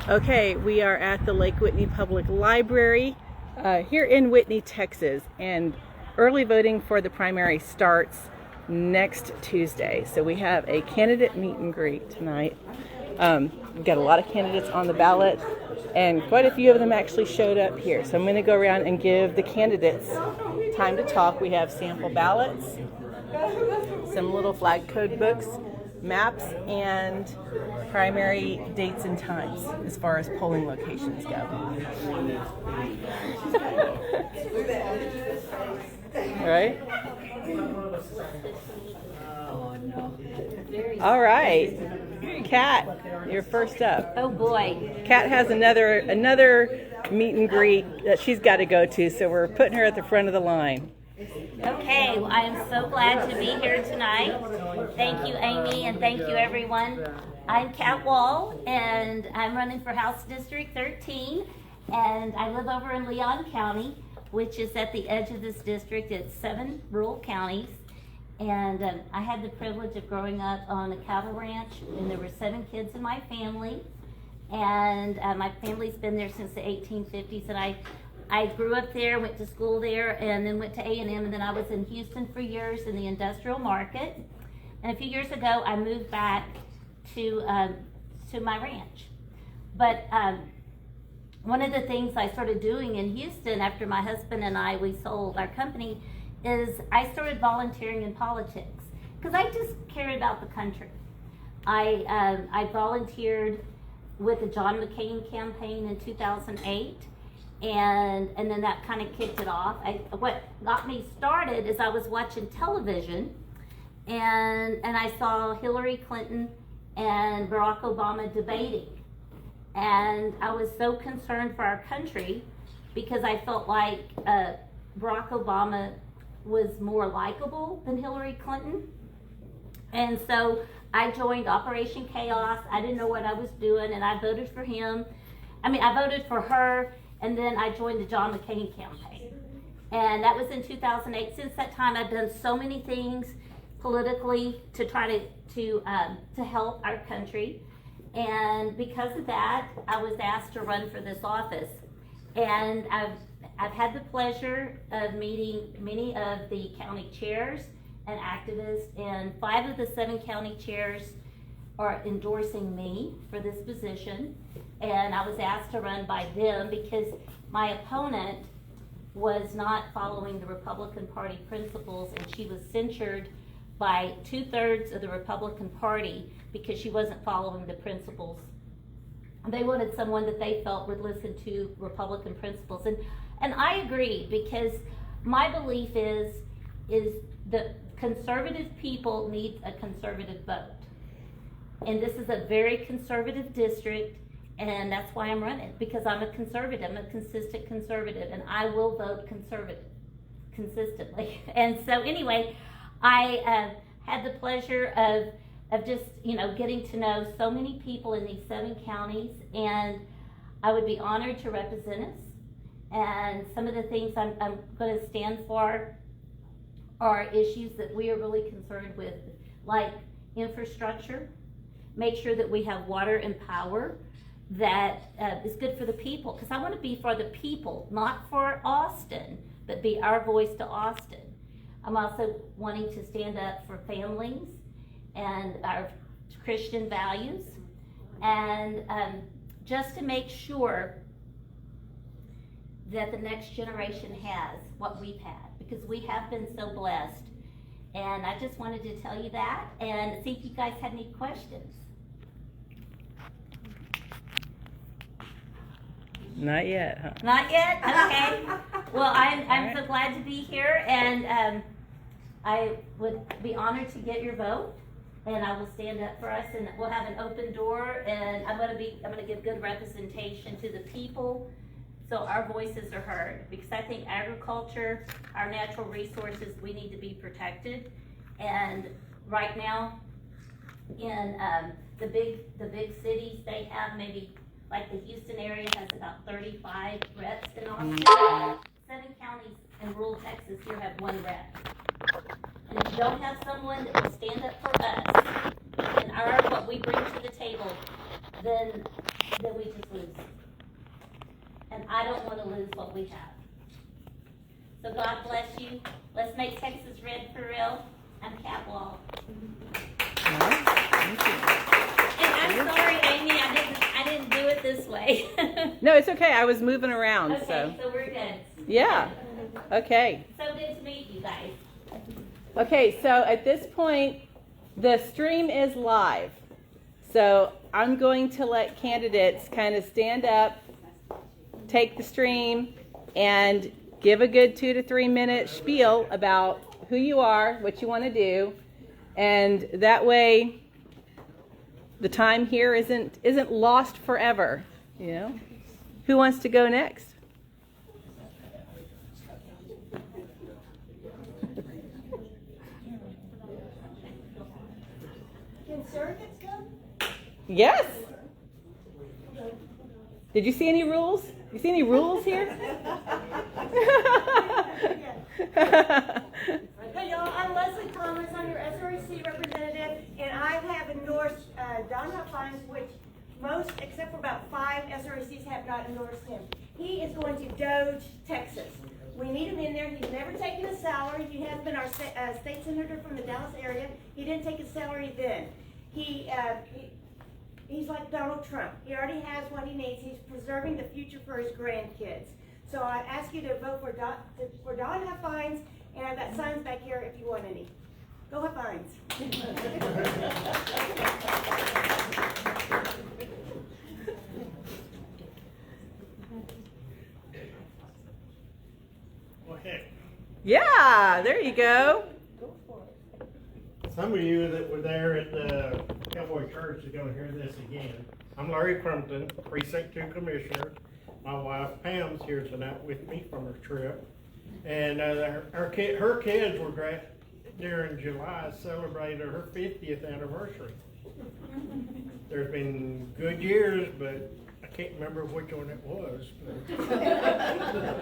Okay, we are at the Lake Whitney Public Library here in Whitney, Texas, and early voting for the primary starts next Tuesday. So we have a candidate meet and greet tonight. We've got a lot of candidates on the ballot, and quite a few of them actually showed up here. So I'm going to go around and give the candidates time to talk. We have sample ballots, some little flag code books, maps, and primary dates and times as far as polling locations go. Right? All right. Kat, you're first up. Oh boy. Kat has another meet and greet that she's got to go to, so we're putting her at the front of the line. Okay, well, I am so glad to be here tonight. Thank you, Amy, and thank you, everyone. I'm Kat Wall, and I'm running for House District 13, and I live over in Leon County, which is at the edge of this district. It's 7 rural counties, and I had the privilege of growing up on a cattle ranch, and there were 7 kids in my family, and my family's been there since the 1850s, and I grew up there, went to school there, and then went to A&M, and then I was in Houston for years in the industrial market. And a few years ago, I moved back to my ranch. But one of the things I started doing in Houston after my husband and we sold our company is I started volunteering in politics because I just cared about the country. I volunteered with the John McCain campaign in 2008. And then that kind of kicked it off. What got me started is I was watching television, and I saw Hillary Clinton and Barack Obama debating. And I was so concerned for our country because I felt like Barack Obama was more likable than Hillary Clinton. And so I joined Operation Chaos. I didn't know what I was doing, and I voted for him. I voted for her. And then I joined the John McCain campaign. And that was in 2008. Since that time, I've done so many things politically to try to help our country. And because of that, I was asked to run for this office. And I've had the pleasure of meeting many of the county chairs and activists, and 5 of the 7 county chairs are endorsing me for this position. And I was asked to run by them because my opponent was not following the Republican Party principles, and she was censured by 2/3 of the Republican Party because she wasn't following the principles. They wanted someone that they felt would listen to Republican principles. And I agreed because my belief is that conservative people need a conservative vote. And this is a very conservative district. And that's why I'm running, because I'm a conservative. I'm a consistent conservative, and I will vote conservative consistently. And so anyway, I had the pleasure of just, getting to know so many people in these 7 counties, and I would be honored to represent us. And some of the things I'm going to stand for are issues that we are really concerned with, like infrastructure, make sure that we have water and power that is good for the people, because I want to be for the people, not for Austin, but be our voice to Austin. I'm also wanting to stand up for families and our Christian values, and just to make sure that the next generation has what we've had, because we have been so blessed. And I just wanted to tell you that and see if you guys had any questions. Not yet, huh? Not yet? Okay. Well, I'm so glad to be here, and I would be honored to get your vote, and I will stand up for us, and we'll have an open door, and I'm going to give good representation to the people so our voices are heard, because I think agriculture, our natural resources, we need to be protected. And right now in the big cities, they have maybe, like the Houston area has about 35 reps in Austin. 7 counties in rural Texas here have 1 rep. And if you don't have someone that will stand up for us and what we bring to the table, then then we just lose. And I don't want to lose what we have. So God bless you. Let's make Texas red for real. I'm Cat Wall. And I'm sorry, Amy, I didn't do it this way. No, it's okay. I was moving around, Okay, so we're good. Yeah. Okay. So good to meet you guys. Okay, so at this point, the stream is live. So I'm going to let candidates kind of stand up, take the stream, and give a good 2 to 3 minute spiel about who you are, what you want to do, and that way the time here isn't lost forever. You know, who wants to go next? Can surrogates come? Yes. Did you see any rules? You see any rules here? Hey y'all, I'm Leslie Thomas. I'm your SREC representative, and I have endorsed Don Huffines, which most, except for about 5 SRECs, have not endorsed him. He is going to Doge, Texas. We need him in there. He's never taken a salary. He has been our state senator from the Dallas area. He didn't take a salary then. He's like Donald Trump. He already has what he needs. He's preserving the future for his grandkids. So I ask you to vote for Don Huffines, and I've got signs back here if you want any. Go Huffines. Okay. Yeah, there you go. Some of you that were there at the Cowboy Church are going to hear this again. I'm Larry Crumpton, Precinct 2 Commissioner. My wife Pam's here tonight with me from her trip. And her kids were during July celebrated her 50th anniversary. There's been good years, but I can't remember which one it was.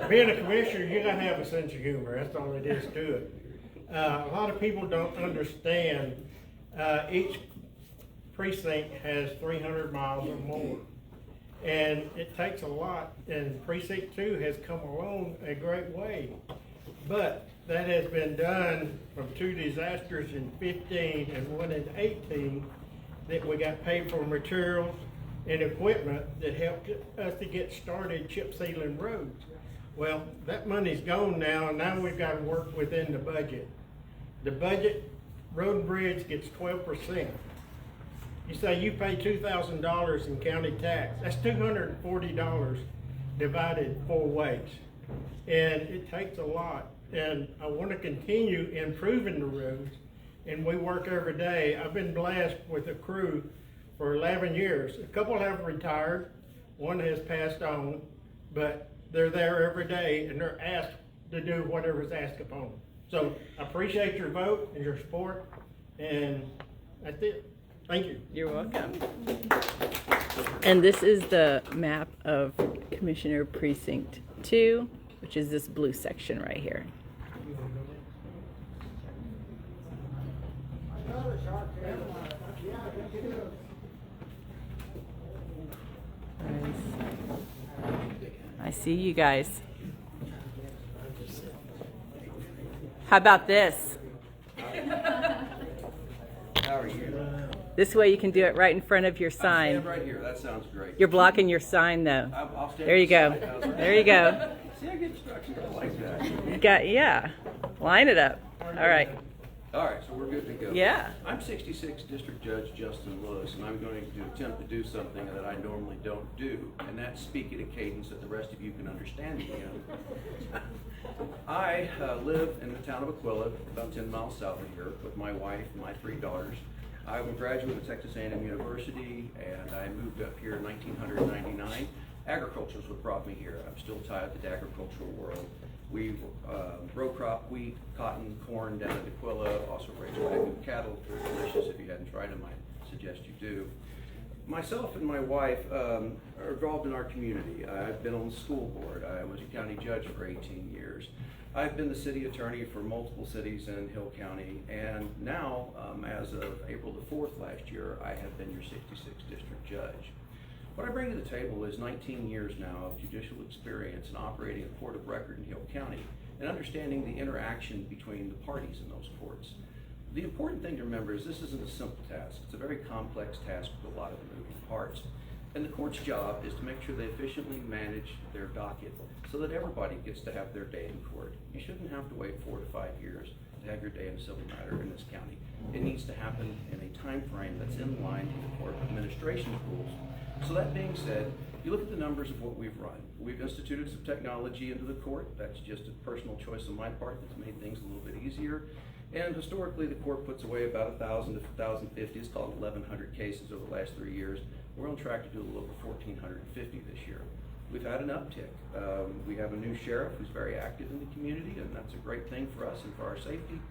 Being a commissioner, you gotta have a sense of humor. That's all it is to it. A lot of people don't understand. Each precinct has 300 miles or more, and it takes a lot. And Precinct 2 has come along a great way, but that has been done from 2 disasters in 15 and 1 in 18 that we got paid for materials and equipment that helped us to get started chip sealing roads. Well, that money's gone now, and now we've got to work within the budget. The budget, road and bridge gets 12%. You say you pay $2,000 in county tax. That's $240 divided 4 ways. And it takes a lot. And I want to continue improving the roads, and we work every day. I've been blessed with a crew for 11 years. A couple have retired, one has passed on, but they're there every day and they're asked to do whatever's asked upon them. So I appreciate your vote and your support, and that's it. Thank you. You're welcome. And this is the map of Commissioner Precinct 2, which is this blue section right here. I see you guys. How about this? How are you? This way you can do it right in front of your I'll sign. stand right here. That sounds great. You're blocking your sign though. I'll stand There you go. beside. How's that? There you go. See, I get structure. I like that. You got, yeah. Line it up. All right. All right, so we're good to go. Yeah. I'm 66 District Judge Justin Lewis, and I'm going to attempt to do something that I normally don't do, and that's speak at a cadence that the rest of you can understand me in. I live in the town of Aquila, about 10 miles south of here, with my wife and my 3 daughters. I'm a graduate of Texas A&M University, and I moved up here in 1999. Agriculture is what brought me here. I'm still tied to the agricultural world. We row crop wheat, cotton, corn down at Aquila, also raise Wagyu cattle. They're delicious. If you hadn't tried them, I suggest you do. Myself and my wife are involved in our community. I've been on the school board. I was a county judge for 18 years. I've been the city attorney for multiple cities in Hill County, and now, as of April the 4th last year, I have been your 66th district judge. What I bring to the table is 19 years now of judicial experience in operating a court of record in Hill County and understanding the interaction between the parties in those courts. The important thing to remember is this isn't a simple task. It's a very complex task with a lot of moving parts. And the court's job is to make sure they efficiently manage their docket so that everybody gets to have their day in court. You shouldn't have to wait 4 to 5 years to have your day in a civil matter in this county. It needs to happen in a time frame that's in line with the court administration rules. So that being said, you look at the numbers of what we've run. We've instituted some technology into the court. That's just a personal choice on my part that's made things a little bit easier. And historically, the court puts away about 1,000 to 1,050. It's called 1,100 cases over the last 3 years. We're on track to do a little over 1,450 this year. We've had an uptick. We have a new sheriff who's very active in the community, and that's a great thing for us and for our safety.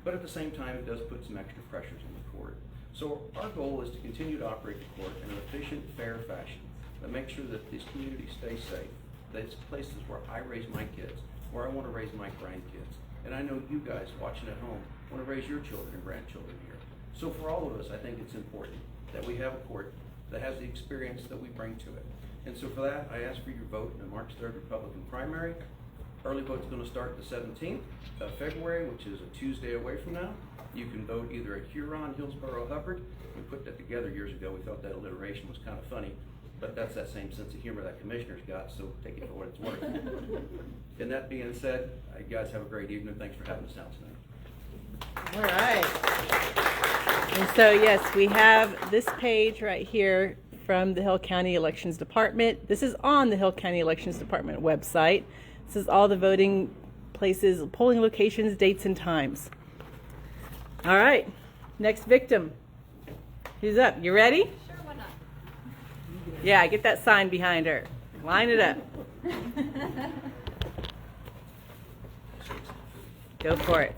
But at the same time, it does put some extra pressures on the court. So our goal is to continue to operate the court in an efficient, fair fashion that makes sure that this community stays safe, that it's places where I raise my kids, where I want to raise my grandkids. And I know you guys watching at home want to raise your children and grandchildren here. So for all of us, I think it's important that we have a court that has the experience that we bring to it. And so for that, I ask for your vote in the March 3rd Republican primary. Early vote's going to start the 17th of February, which is a Tuesday away from now. You can vote either at Huron, Hillsborough, Hubbard. We put that together years ago. We thought that alliteration was kind of funny, but that's that same sense of humor that commissioners got, so take it for what it's worth. And that being said, you guys have a great evening. Thanks for having us out tonight. All right. And so, yes, we have this page right here from the Hill County Elections Department. This is on the Hill County Elections Department website. This is all the voting places, polling locations, dates, and times. All right, next victim. Who's up? You ready? Sure, why not? Yeah, get that sign behind her. Line it up. Go for it.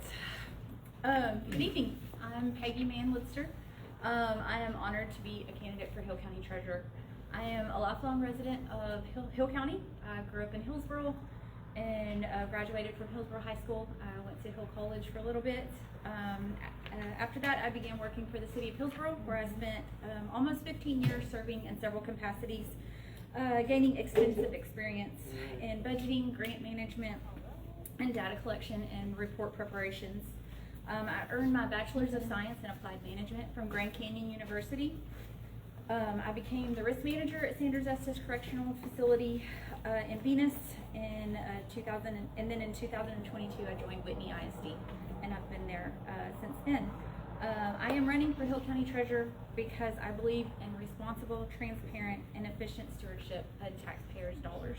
Good evening. I'm Peggy Mann-Lidster. I am honored to be a candidate for Hill County Treasurer. I am a lifelong resident of Hill County. I grew up in Hillsborough and graduated from Hillsborough High School. I went to Hill College for a little bit. After that, I began working for the city of Hillsborough, where I spent almost 15 years serving in several capacities, gaining extensive experience in budgeting, grant management, and data collection and report preparations. I earned my Bachelor's of Science in Applied Management from Grand Canyon University. I became the risk manager at Sanders Estes Correctional Facility in Venus in 2000, and then in 2022 I joined Whitney ISD, and I've been there since then. I am running for Hill County Treasurer because I believe in responsible, transparent, and efficient stewardship of taxpayers' dollars.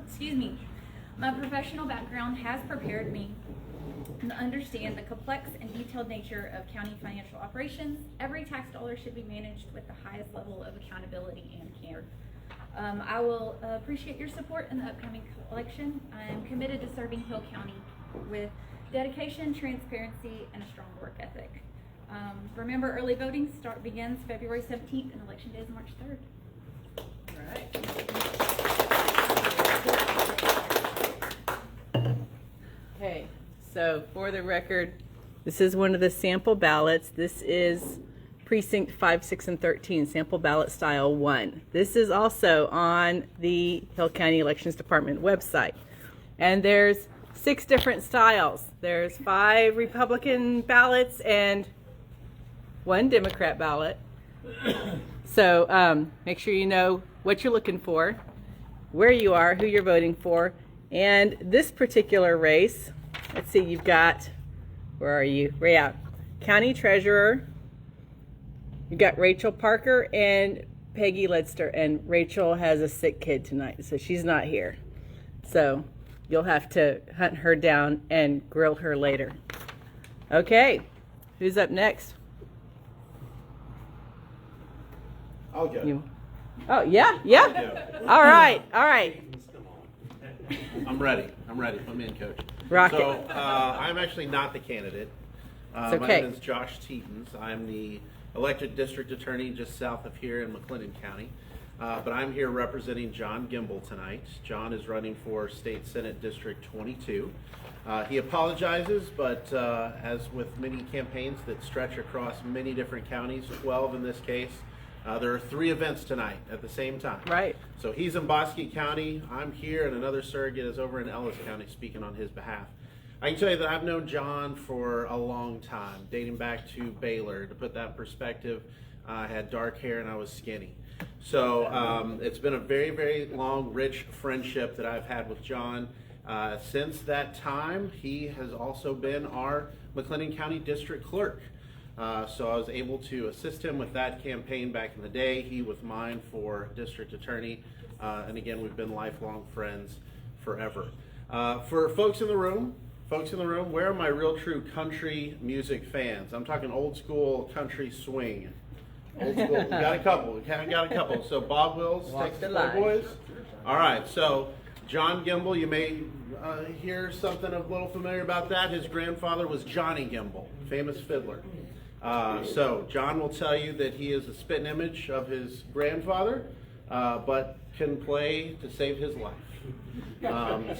Excuse me. My professional background has prepared me to understand the complex and detailed nature of county financial operations. Every tax dollar should be managed with the highest level of accountability and care. I will appreciate your support in the upcoming election. I am committed to serving Hill County with dedication, transparency, and a strong work ethic. Remember, early voting begins February 17th and election day is March 3rd. All right. Okay, so for the record, this is one of the sample ballots. This is precinct 5, 6, and 13, sample ballot style 1. This is also on the Hill County Elections Department website. And there's 6 different styles. There's 5 Republican ballots and 1 Democrat ballot. So make sure you know what you're looking for, where you are, who you're voting for. And this particular race, let's see, you've got, where are you? Right out. County Treasurer. You've got Rachel Parker and Peggy Lidster. And Rachel has a sick kid tonight, so she's not here. So you'll have to hunt her down and grill her later. Okay, who's up next? I'll go. You. Oh, yeah? Yeah? All right, all right. I'm ready. Put me in, coach. Rock So, it. I'm actually not the candidate. It's My okay. name is Josh Teetons. I'm the elected district attorney just south of here in McLennan County. But I'm here representing John Gimbel tonight. John is running for State Senate District 22. He apologizes, but as with many campaigns that stretch across many different counties, 12 in this case, There are 3 events tonight at the same time. Right. So he's in Bosque County, I'm here, and another surrogate is over in Ellis County speaking on his behalf. I can tell you that I've known John for a long time, dating back to Baylor. To put that in perspective, I had dark hair and I was skinny. So it's been a very, very long, rich friendship that I've had with John. Since that time, he has also been our McLennan County District Clerk. So I was able to assist him with that campaign back in the day, he with mine for District Attorney. And again, we've been lifelong friends forever. For folks in the room, where are my real true country music fans? I'm talking old school country swing. Old school, we got a couple. So Bob Wills, Texas Playboys. All right, so John Gimble, you may hear something a little familiar about that. His grandfather was Johnny Gimble, famous fiddler. So John will tell you that he is a spitting image of his grandfather, but can play to save his life.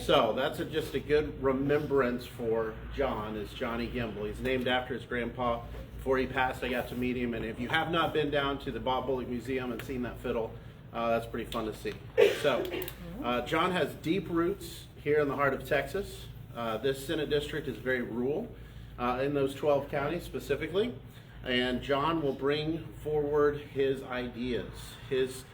So that's just a good remembrance for John, is Johnny Gimble. He's named after his grandpa. Before he passed, I got to meet him, and if you have not been down to the Bob Bullock Museum and seen that fiddle, that's pretty fun to see. So John has deep roots here in the heart of Texas. This Senate district is very rural in those 12 counties specifically, and John will bring forward his ideas, his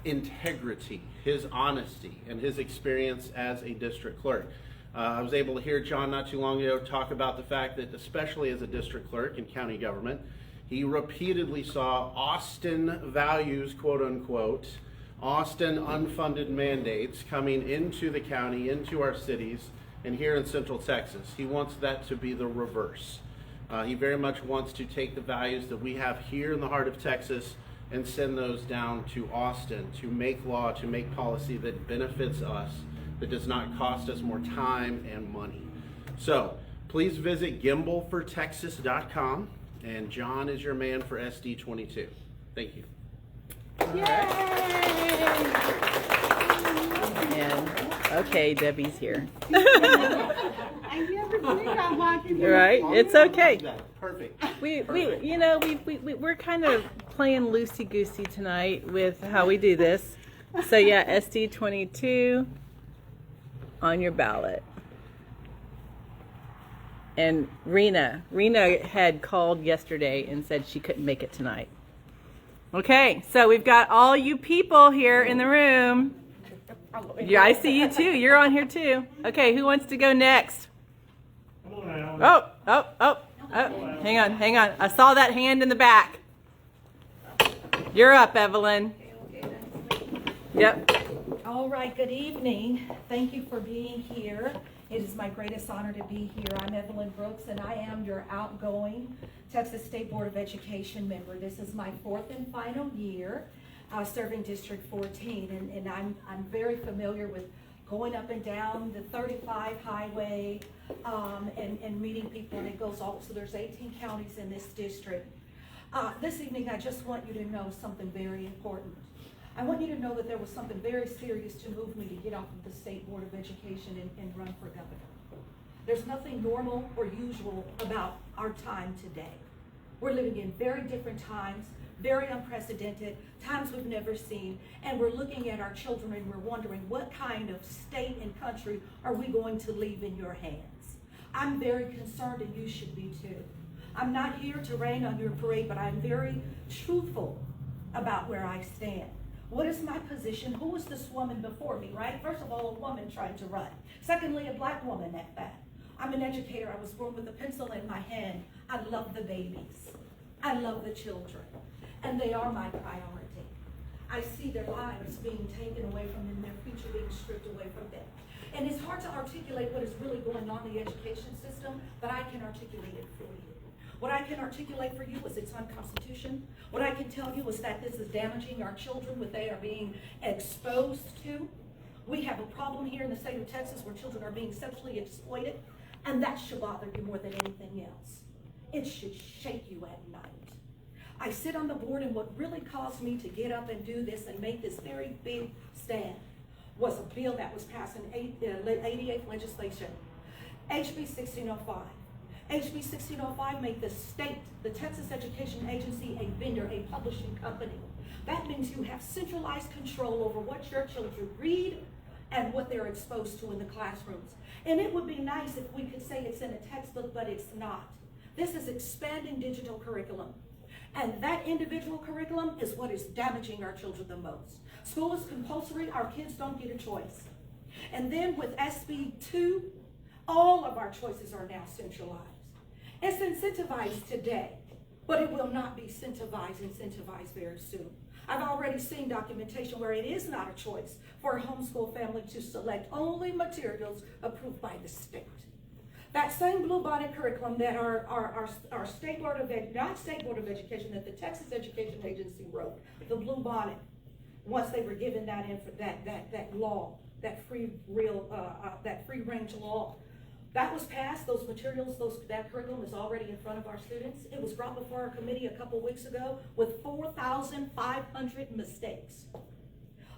integrity, his honesty, and his experience as a district clerk. I was able to hear John not too long ago talk about the fact that, especially as a district clerk in county government, he repeatedly saw Austin values, quote unquote, Austin unfunded mandates coming into the county, into our cities, and here in Central Texas. He wants that to be the reverse. He very much wants to take the values that we have here in the heart of Texas and send those down to Austin to make law, to make policy that benefits us, that does not cost us more time and money. So please visit gimblefortexas.com, and John is your man for SD 22. Thank you. And okay, Debbie's here. I never think I'm watching you. Right? It's okay. Perfect. We're kind of playing loosey-goosey tonight with how we do this. So yeah, SD 22 on your ballot. And Rena had called yesterday and said she couldn't make it tonight. Okay, so we've got all you people here in the room. Yeah, I see you too. You're on here too. Okay, who wants to go next? Oh. Hang on. I saw that hand in the back. You're up, Evelyn. Yep. All right, good evening. Thank you for being here. It is my greatest honor to be here. I'm Evelyn Brooks, and I am your outgoing Texas State Board of Education member. This is my 4th and final year serving District 14, and I'm very familiar with going up and down the 35 highway and meeting people, and it goes all, so there's 18 counties in this district. This evening, I just want you to know something very important. I want you to know that there was something very serious to move me to get off of the State Board of Education and run for governor. There's nothing normal or usual about our time today. We're living in very different times, very unprecedented, times we've never seen, and we're looking at our children and we're wondering what kind of state and country are we going to leave in your hands. I'm very concerned, and you should be too. I'm not here to rain on your parade, but I'm very truthful about where I stand. What is my position? Who is this woman before me, right? First of all, a woman trying to run. Secondly, a black woman at that. I'm an educator. I was born with a pencil in my hand. I love the babies. I love the children. And they are my priority. I see their lives being taken away from them, their future being stripped away from them. And it's hard to articulate what is really going on in the education system, but I can articulate it for you. What I can articulate for you is it's unconstitutional. What I can tell you is that this is damaging our children, what they are being exposed to. We have a problem here in the state of Texas where children are being sexually exploited, and that should bother you more than anything else. It should shake you at night. I sit on the board, and what really caused me to get up and do this and make this very big stand was a bill that was passed in the 88th legislation, HB 1605. HB 1605 made the state, the Texas Education Agency, a vendor, a publishing company. That means you have centralized control over what your children read and what they're exposed to in the classrooms. And it would be nice if we could say it's in a textbook, but it's not. This is expanding digital curriculum. And that individual curriculum is what is damaging our children the most. School is compulsory, our kids don't get a choice. And then with SB 2, all of our choices are now centralized. It's incentivized today, but it will not be incentivized very soon. I've already seen documentation where it is not a choice for a homeschool family to select only materials approved by the state. That same Bluebonnet curriculum that our State Board of not State Board of Education, that the Texas Education Agency wrote, the Bluebonnet, once they were given that law, that free range law, that was passed. Those materials, that curriculum is already in front of our students. It was brought before our committee a couple weeks ago with 4,500 mistakes,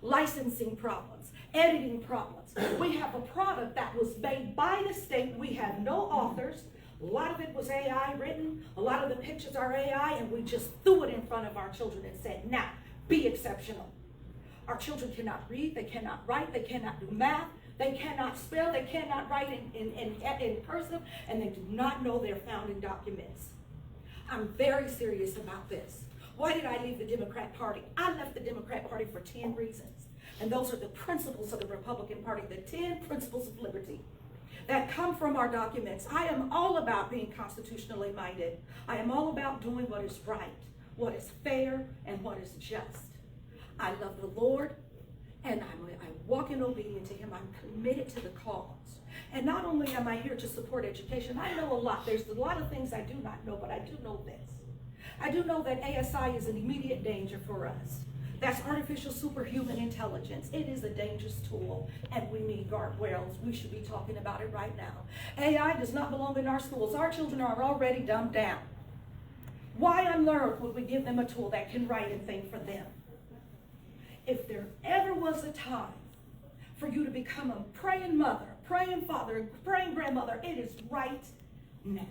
licensing problems, editing problems. We have a product that was made by the state. We have no authors. A lot of it was AI written. A lot of the pictures are AI, and we just threw it in front of our children and said, now, be exceptional. Our children cannot read, they cannot write, they cannot do math, they cannot spell, they cannot write in cursive, and they do not know their founding documents. I'm very serious about this. Why did I leave the Democrat Party? I left the Democrat Party for 10 reasons. And those are the principles of the Republican Party, the 10 principles of liberty that come from our documents. I am all about being constitutionally minded. I am all about doing what is right, what is fair, and what is just. I love the Lord, and I walk in obedience to Him. I'm committed to the cause. And not only am I here to support education, I know a lot. There's a lot of things I do not know, but I do know this. I do know that ASI is an immediate danger for us. That's artificial superhuman intelligence. It is a dangerous tool, and we need guardrails. We should be talking about it right now. AI does not belong in our schools. Our children are already dumbed down. Why on earth would we give them a tool that can write and think for them? If there ever was a time for you to become a praying mother, praying father, praying grandmother, it is right now.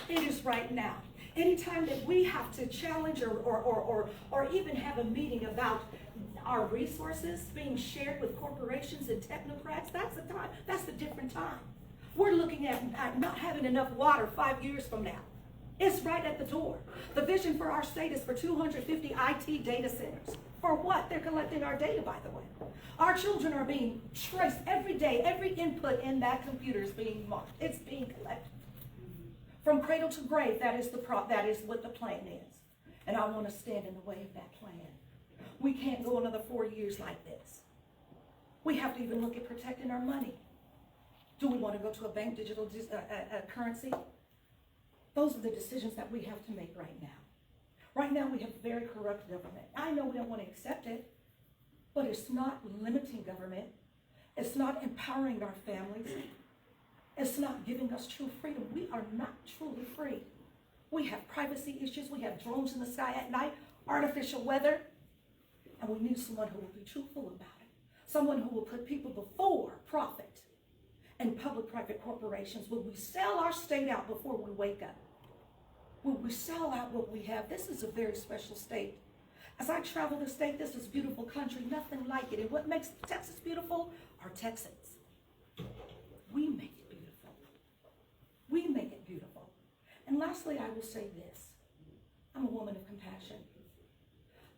It is right now. Anytime that we have to challenge or even have a meeting about our resources being shared with corporations and technocrats, that's the time. That's a different time. We're looking at not having enough water 5 years from now. It's right at the door. The vision for our state is for 250 IT data centers. For what? They're collecting our data, by the way. Our children are being traced every day. Every input in that computer is being marked. It's being collected. From cradle to grave, that is what the plan is. And I want to stand in the way of that plan. We can't go another 4 years like this. We have to even look at protecting our money. Do we want to go to a bank digital currency? Those are the decisions that we have to make right now. Right now, we have very corrupt government. I know we don't want to accept it, but it's not limiting government. It's not empowering our families. It's not giving us true freedom. We are not truly free. We have privacy issues. We have drones in the sky at night, artificial weather, and we need someone who will be truthful about it. Someone who will put people before profit and public-private corporations. Will we sell our state out before we wake up? Will we sell out what we have? This is a very special state. As I travel the state, this is a beautiful country, nothing like it. And what makes Texas beautiful are Texans. We make it beautiful. We make it beautiful. And lastly, I will say this. I'm a woman of compassion.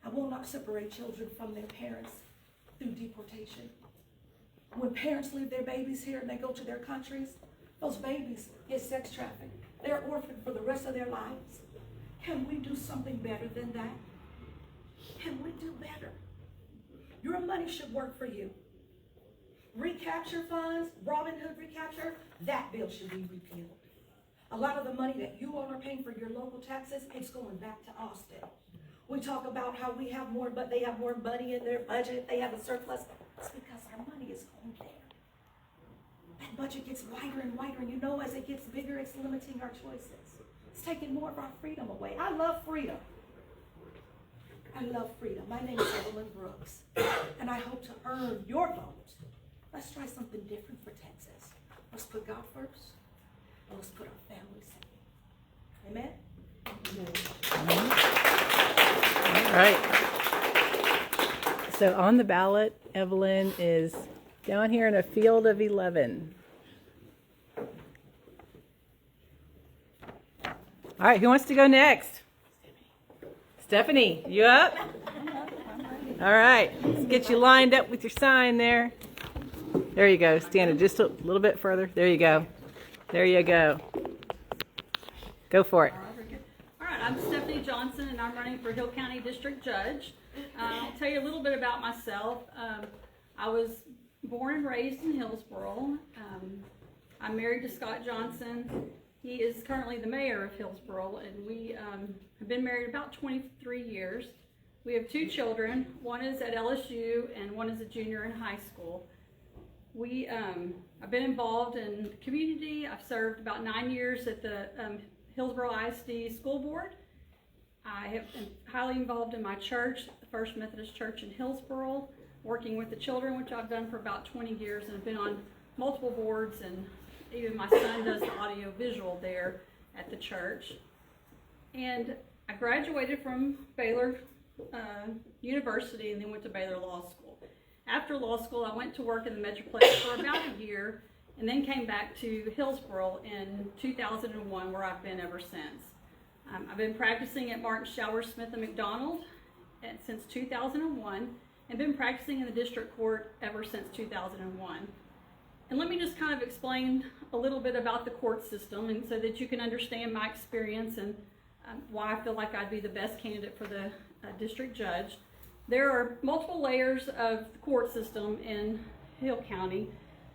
I will not separate children from their parents through deportation. When parents leave their babies here and they go to their countries, those babies get sex trafficked. They're orphaned for the rest of their lives. Can we do something better than that? Can we do better? Your money should work for you. Recapture funds, Robin Hood recapture, that bill should be repealed. A lot of the money that you all are paying for your local taxes, it's going back to Austin. We talk about how we have more, but they have more money in their budget, they have a surplus. It's because our money is going there. That budget gets wider and wider, and you know as it gets bigger, it's limiting our choices. It's taking more of our freedom away. I love freedom. I love freedom. My name is Evelyn Brooks, and I hope to earn your vote Let's try something different for Texas. Let's put God first, and let's put our families second. Amen? All right. So on the ballot, Evelyn is down here in a field of 11. All right, who wants to go next? Stephanie, you up? All right, let's get you lined up with your sign there. There you go. Stand it just a little bit further. There you go. There you go. Go for it. All right, I'm Stephanie Johnson, and I'm running for Hill County District Judge. I'll tell you a little bit about myself. I was born and raised in Hillsboro. I'm married to Scott Johnson. He is currently the mayor of Hillsboro, and we have been married about 23 years. We have 2 children. One is at LSU, and one is a junior in high school. I've been involved in the community. I've served about 9 years at the Hillsboro ISD School Board. I have been highly involved in my church, the First Methodist Church in Hillsboro, working with the children, which I've done for about 20 years, and have been on multiple boards, and even my son does the audio visual there at the church. And I graduated from Baylor University and then went to Baylor Law School. After law school, I went to work in the Metroplex for about a year, and then came back to Hillsboro in 2001, where I've been ever since. I've been practicing at Martin Shower Smith and McDonald since 2001, and been practicing in the district court ever since 2001. And let me just kind of explain a little bit about the court system, and so that you can understand my experience and why I feel like I'd be the best candidate for the district judge. There are multiple layers of the court system in Hill County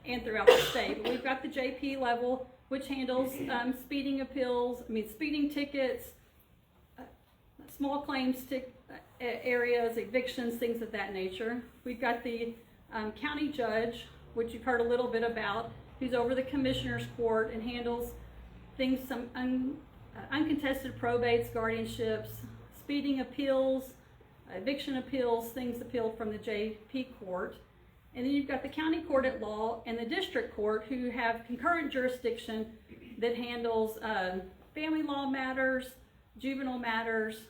and throughout the state. But we've got the JP level, which handles speeding tickets, small claims areas, evictions, things of that nature. We've got the county judge, which you've heard a little bit about, who's over the commissioner's court and handles things, some uncontested probates, guardianships, speeding appeals, eviction appeals, things appealed from the JP court. And then you've got the county court at law and the district court, who have concurrent jurisdiction that handles family law matters, juvenile matters.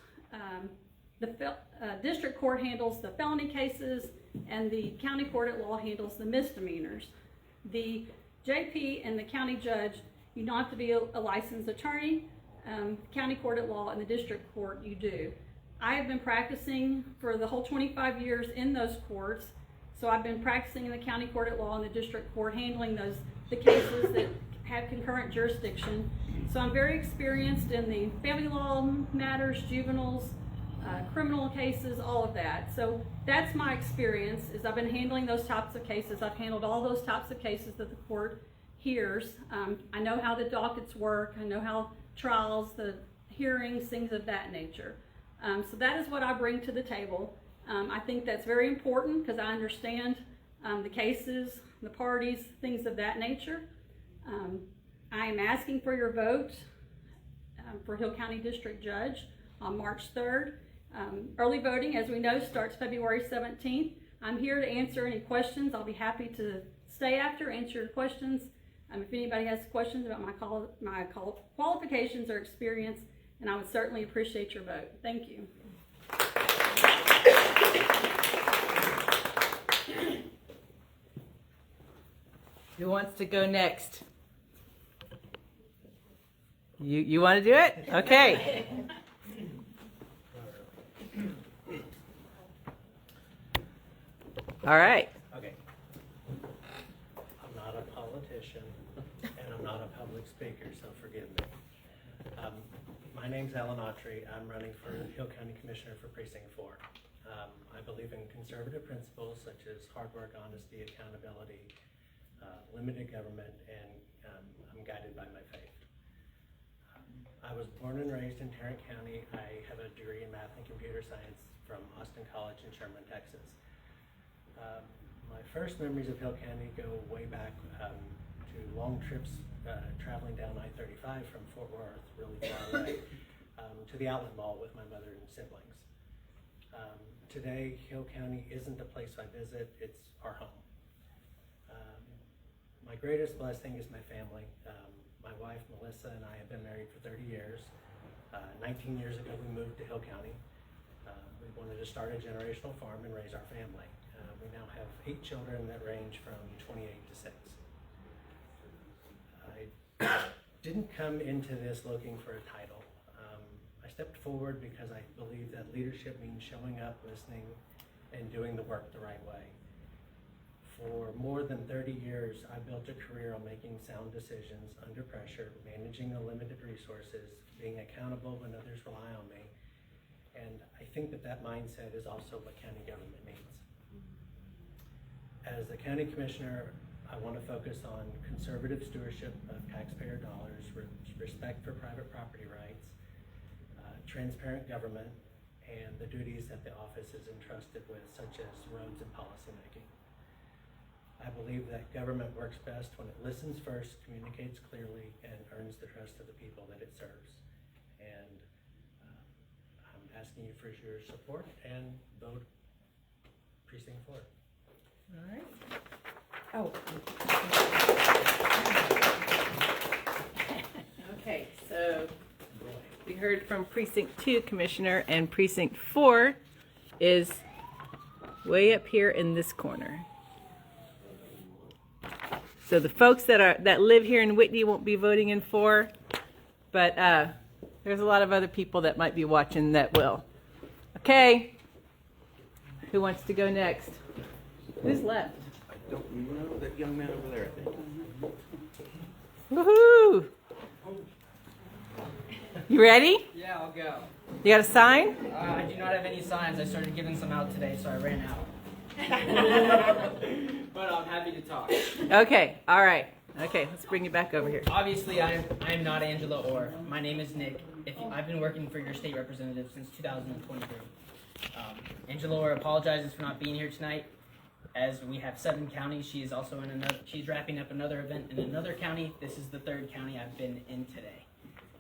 The district court handles the felony cases, and the county court at law handles the misdemeanors. The JP and the county judge, you don't have to be a licensed attorney. County court at law and the district court, you do. I have been practicing for the whole 25 years in those courts. So I've been practicing in the county court at law and the district court, handling the cases that have concurrent jurisdiction. So I'm very experienced in the family law matters, juveniles, criminal cases, all of that. So that's my experience, is I've been handling those types of cases. I've handled all those types of cases that the court hears. I know how the dockets work. I know how trials, the hearings, things of that nature. So that is what I bring to the table. I think that's very important because I understand the cases, the parties, things of that nature. I am asking for your vote for Hill County District Judge on March 3rd. Early voting, as we know, starts February 17th. I'm here to answer any questions. I'll be happy to stay after, answer your questions. If anybody has questions about my qualifications or experience, and I would certainly appreciate your vote. Thank you. Who wants to go next? You want to do it? Okay. All right. Okay. I'm not a politician, and I'm not a public speaker, so forgive me. My name's Alan Autry. I'm running for Hill County Commissioner for Precinct 4. I believe in conservative principles such as hard work, honesty, accountability, limited government, and I'm guided by my faith. I was born and raised in Tarrant County. I have a degree in math and computer science from Austin College in Sherman, Texas. My first memories of Hill County go way back to long trips traveling down I-35 from Fort Worth, really far away, to the outlet mall with my mother and siblings. Today, Hill County isn't the place I visit, it's our home. My greatest blessing is my family. My wife, Melissa, and I have been married for 30 years. 19 years ago, we moved to Hill County. We wanted to start a generational farm and raise our family. We now have 8 children that range from 28 to 6. I didn't come into this looking for a title. I stepped forward because I believe that leadership means showing up, listening, and doing the work the right way. For more than 30 years, I built a career on making sound decisions under pressure, managing the limited resources, being accountable when others rely on me. And I think that that mindset is also what county government means. As the county commissioner, I want to focus on conservative stewardship of taxpayer dollars, respect for private property rights, transparent government, and the duties that the office is entrusted with, such as roads and policy making. I believe that government works best when it listens first, communicates clearly, and earns the trust of the people that it serves. And I'm asking you for your support and vote precinct 4. All right. Oh. Okay, so we heard from Precinct 2 Commissioner, and Precinct 4 is way up here in this corner. So the folks that live here in Whitney won't be voting in 4, but there's a lot of other people that might be watching that will. Okay, who wants to go next? Who's left? I don't know that young man over there, I think. Woohoo! You ready? Yeah, I'll go. You got a sign? I do not have any signs. I started giving some out today, so I ran out. But I'm happy to talk. Okay, all right. Okay, let's bring you back over here. Obviously, I am not Angela Orr. My name is Nick. I've been working for your state representative since 2023. Angela Orr apologizes for not being here tonight. As we have 7 counties, she is also in another. She's wrapping up another event in another county. This is the 3rd county I've been in today.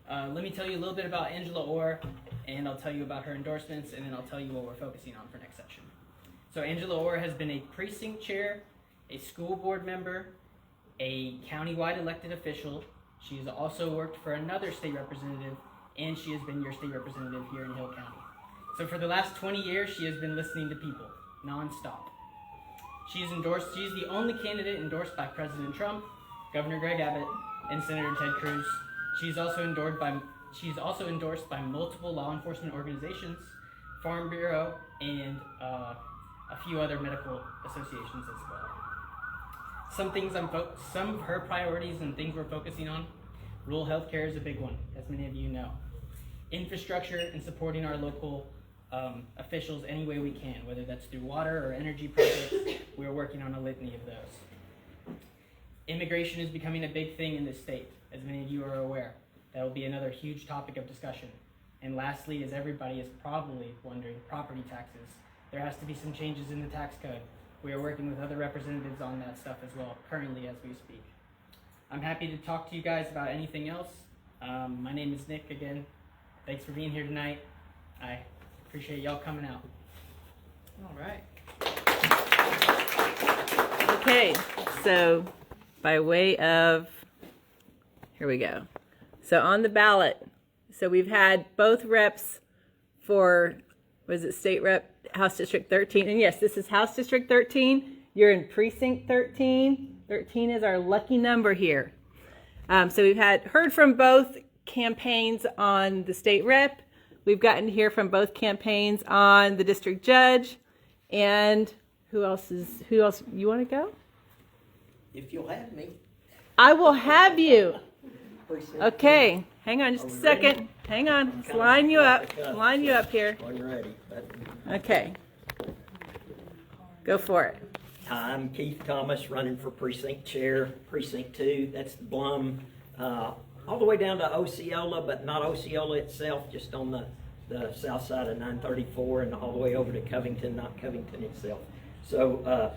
Let me tell you a little bit about Angela Orr, and I'll tell you about her endorsements, and then I'll tell you what we're focusing on for next section. So Angela Orr has been a precinct chair, a school board member, a countywide elected official. She has also worked for another state representative, and she has been your state representative here in Hill County. So for the last 20 years, she has been listening to people, nonstop. She's the only candidate endorsed by President Trump, Governor Greg Abbott, and Senator Ted Cruz. She's also endorsed by multiple law enforcement organizations, Farm Bureau, and a few other medical associations as well. Some of her priorities and things we're focusing on, rural health care is a big one, as many of you know. Infrastructure and supporting our local officials any way we can, whether that's through water or energy projects. We're working on a litany of those. Immigration is becoming a big thing in this state, as many of you are aware. That will be another huge topic of discussion. And lastly, as everybody is probably wondering, property taxes. There has to be some changes in the tax code. We are working with other representatives on that stuff as well, currently as we speak. I'm happy to talk to you guys about anything else. My name is Nick again. Thanks for being here tonight. I appreciate y'all coming out. All right. Okay, so by way of, here we go. So on the ballot, so we've had both reps for, was it state rep, House District 13? And yes, this is House District 13. You're in Precinct 13. 13 is our lucky number here. So we've heard from both campaigns on the state rep. We've gotten to hear from both campaigns on the district judge. And who else? You want to go? If you'll have me. I will have you. Okay, hang on just a second. Hang on, let's line you up. Line you up here. I'm ready. Okay. Go for it. I'm Keith Thomas, running for Precinct Chair, Precinct 2. That's the Blum, all the way down to Osceola, but not Osceola itself, just on the south side of 934 and all the way over to Covington, not Covington itself. So,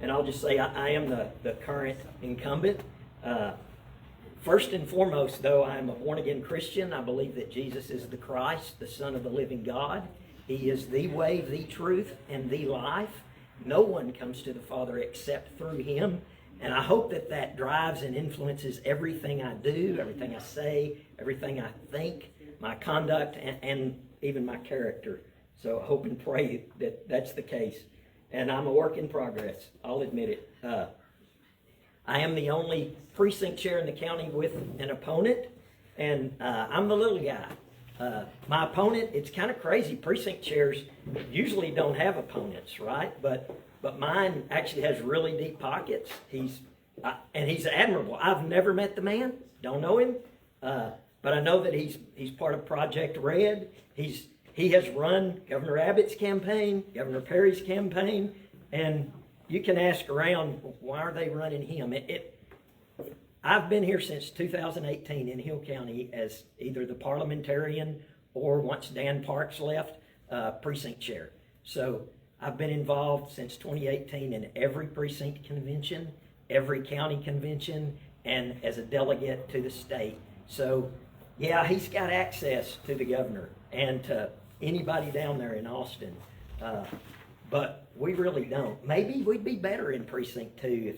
and I'll just say I am the current incumbent. First and foremost, though, I am a born-again Christian. I believe that Jesus is the Christ, the Son of the living God. He is the way, the truth, and the life. No one comes to the Father except through Him. And I hope that that drives and influences everything I do, everything I say, everything I think, my conduct, and even my character. So I hope and pray that that's the case. And I'm a work in progress, I'll admit it. I am the only precinct chair in the county with an opponent, and I'm the little guy. My opponent, it's kind of crazy. Precinct chairs usually don't have opponents, right? But mine actually has really deep pockets. And he's admirable. I've never met the man, don't know him, but I know that he's part of Project Red. He has run Governor Abbott's campaign, Governor Perry's campaign, and you can ask around, why are they running him? I've been here since 2018 in Hill County as either the parliamentarian or, once Dan Parks left, precinct chair. So I've been involved since 2018 in every precinct convention, every county convention, and as a delegate to the state. So yeah, he's got access to the governor and to anybody down there in Austin. But we really don't. Maybe we'd be better in Precinct 2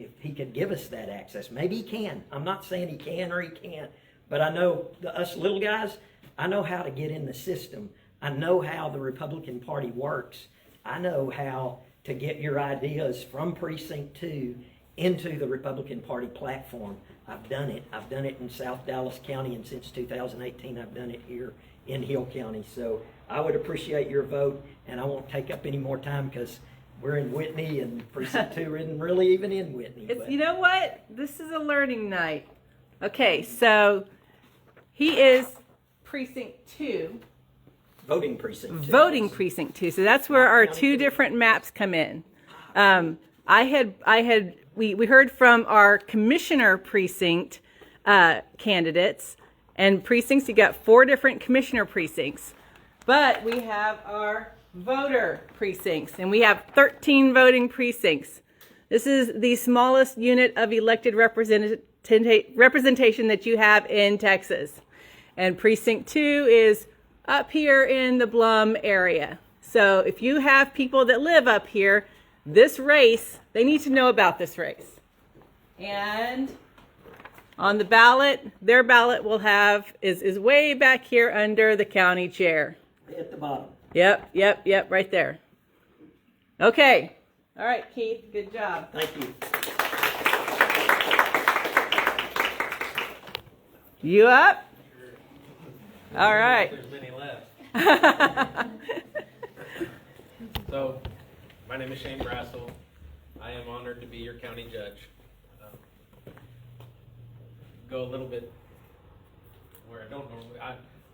if he could give us that access. Maybe he can. I'm not saying he can or he can't, but I know us little guys, I know how to get in the system. I know how the Republican Party works. I know how to get your ideas from Precinct 2 into the Republican Party platform. I've done it. I've done it in South Dallas County, and since 2018, I've done it here in Hill County. So I would appreciate your vote, and I won't take up any more time because we're in Whitney, and Precinct 2 isn't really even in Whitney. You know what? This is a learning night. Okay, so he is Precinct 2. Voting Precinct 2. Voting Precinct 2. So that's where our two different maps come in. We heard from our commissioner precinct candidates, and precincts. You got 4 different commissioner precincts, but we have our voter precincts, and we have 13 voting precincts. This is the smallest unit of elected representation that you have in Texas, and Precinct 2 is up here in the Blum area. So if you have people that live up here, this race, they need to know about this race. And on the ballot, their ballot will have, is way back here under the county chair. At the bottom. Yep, right there. Okay. All right, Keith, good job. Thank you. You up? All right. There's many left. So, my name is Shane Brassel. I am honored to be your county judge. Go a little bit where I don't normally.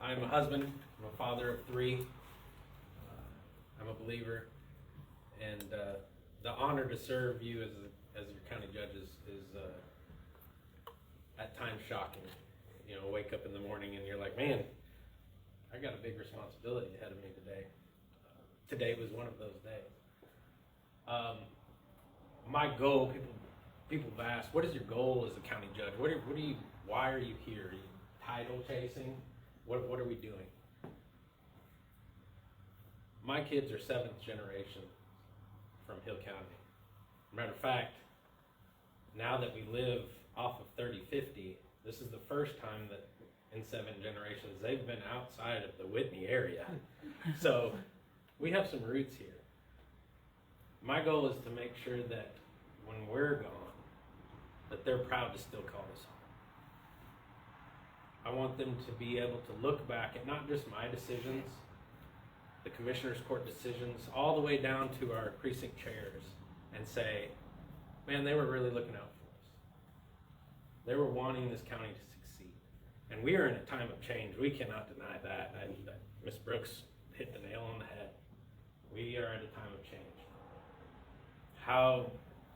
I'm a husband. I'm a father of 3. I'm a believer, and the honor to serve you as your county judge is at times shocking. You know, wake up in the morning and you're like, man, I got a big responsibility ahead of me today. Today was one of those days. My goal, people have asked, what is your goal as a county judge? Why are you here? Are you title chasing? What are we doing? My kids are 7th generation from Hill County. Matter of fact, now that we live off of 3050, this is the first time that in 7 generations they've been outside of the Whitney area. So we have some roots here. My goal is to make sure that when we're gone, that they're proud to still call us home. I want them to be able to look back at not just my decisions, the Commissioner's Court decisions, all the way down to our precinct chairs, and say, man, they were really looking out for us. They were wanting this county to succeed. And we are in a time of change. We cannot deny that. Ms. Brooks hit the nail on the head. We are at a time of change. How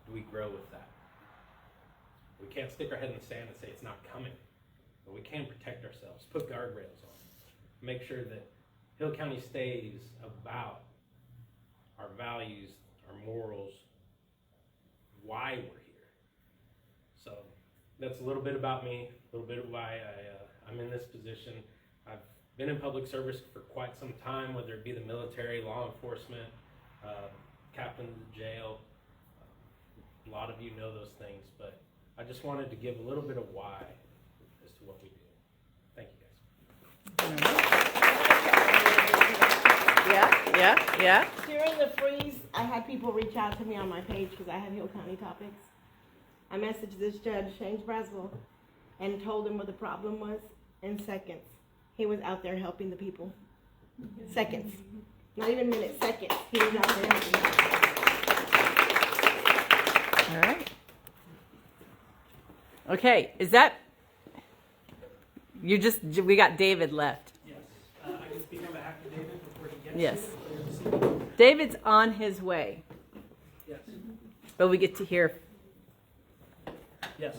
do we grow with that? We can't stick our head in the sand and say it's not coming, but we can protect ourselves, put guardrails on, make sure that Hill County stays about our values, our morals, why we're here. So that's a little bit about me, a little bit of why I'm in this position. I've been in public service for quite some time, whether it be the military, law enforcement, captain of the jail. A lot of you know those things, but I just wanted to give a little bit of why as to what we do. Thank you, guys. Yeah. During the freeze, I had people reach out to me on my page because I have Hill County topics. I messaged this judge, James Braswell, and told him what the problem was in seconds. He was out there helping the people. Seconds. Not even minutes, seconds. He was out there helping them. All right. Okay, is that, we got David left. Yes. I can speak on behalf of David before he gets Yes. here. David's on his way, Yes. but we get to hear. Yes.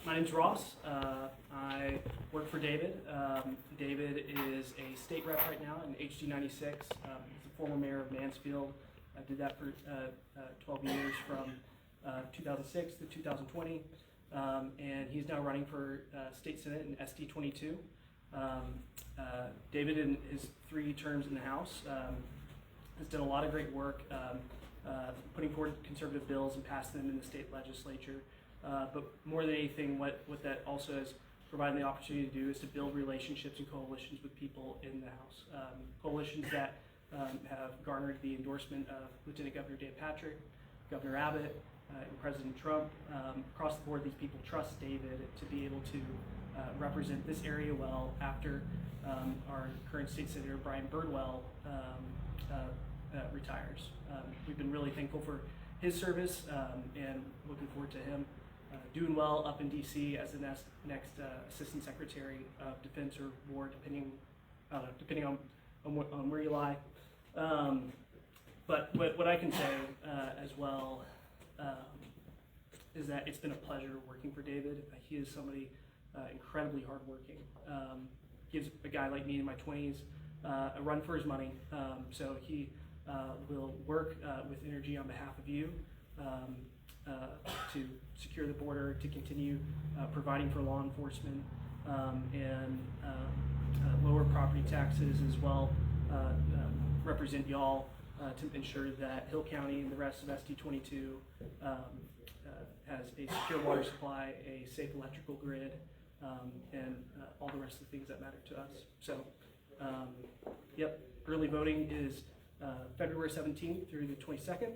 My name's Ross. I work for David. David is a state rep right now in HD 96. He's the former mayor of Mansfield. I did that for 12 years from 2006 to 2020. And he's now running for state senate in SD 22. David, in his 3 terms in the House, has done a lot of great work putting forward conservative bills and passing them in the state legislature. But more than anything, what that also has provided the opportunity to do is to build relationships and coalitions with people in the House. Coalitions that have garnered the endorsement of Lieutenant Governor Dan Patrick, Governor Abbott, and President Trump. Across the board, these people trust David to be able to represent this area well after our current state senator, Brian Birdwell, retires. We've been really thankful for his service and looking forward to him doing well up in DC as the next Assistant Secretary of Defense or War, depending on where you lie. But what I can say as well is that it's been a pleasure working for David. He is somebody incredibly hardworking. Gives a guy like me in my 20s a run for his money. So he will work with energy on behalf of you to secure the border, to continue providing for law enforcement, and lower property taxes as well, represent y'all to ensure that Hill County and the rest of SD 22 has a secure water supply, a safe electrical grid, and all the rest of the things that matter to us. So, yep, early voting is February 17th through the 22nd.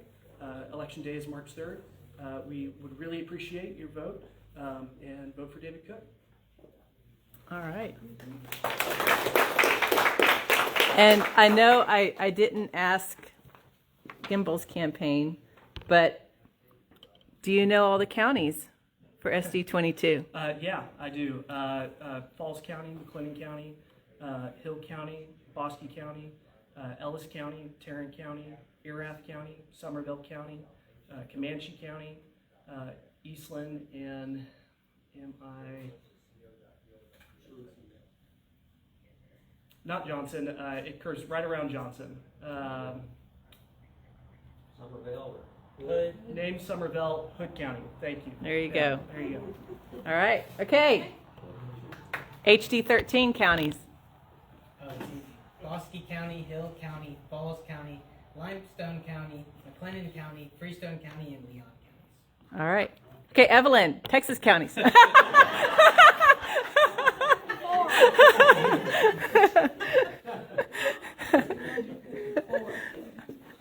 Election day is March 3rd. We would really appreciate your vote and vote for David Cook. All right. And I know I didn't ask Gimbel's campaign, but do you know all the counties for SD 22? Yeah, I do. Falls County, McLennan County, Hill County, Bosque County, Ellis County, Tarrant County, Erath County, Somerville County, Comanche County, Eastland, and not Johnson. It occurs right around Johnson. Somerville. Hood. Name Somerville, Hood County. Thank you. There you go. There you go. All right. Okay. HD 13 counties. Bosque County, Hill County, Falls County, Limestone County, McLennan County, Freestone County, and Leon counties. All right. Okay, Evelyn, Texas counties.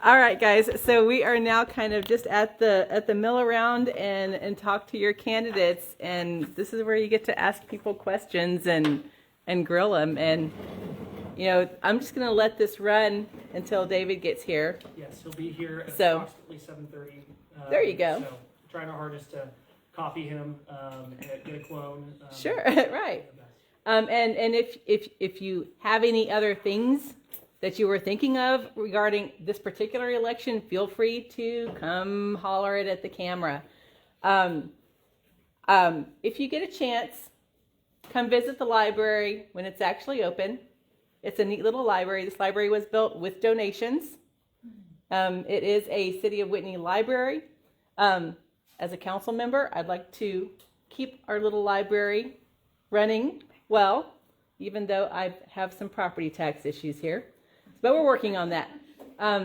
All right, guys. So we are now kind of just at the mill around and talk to your candidates, and this is where you get to ask people questions and grill them. And you know, I'm just going to let this run until David gets here. Yes, he'll be here at So, approximately 7:30. There you go. So trying our hardest to copy him and get a clone. Sure, right. And if you have any other things that you were thinking of regarding this particular election, feel free to come holler it at the camera. If you get a chance, come visit the library when it's actually open. It's a neat little library. This library was built with donations. It is a City of Whitney library. As a council member, I'd like to keep our little library running well, even though I have some property tax issues here. But we're working on that.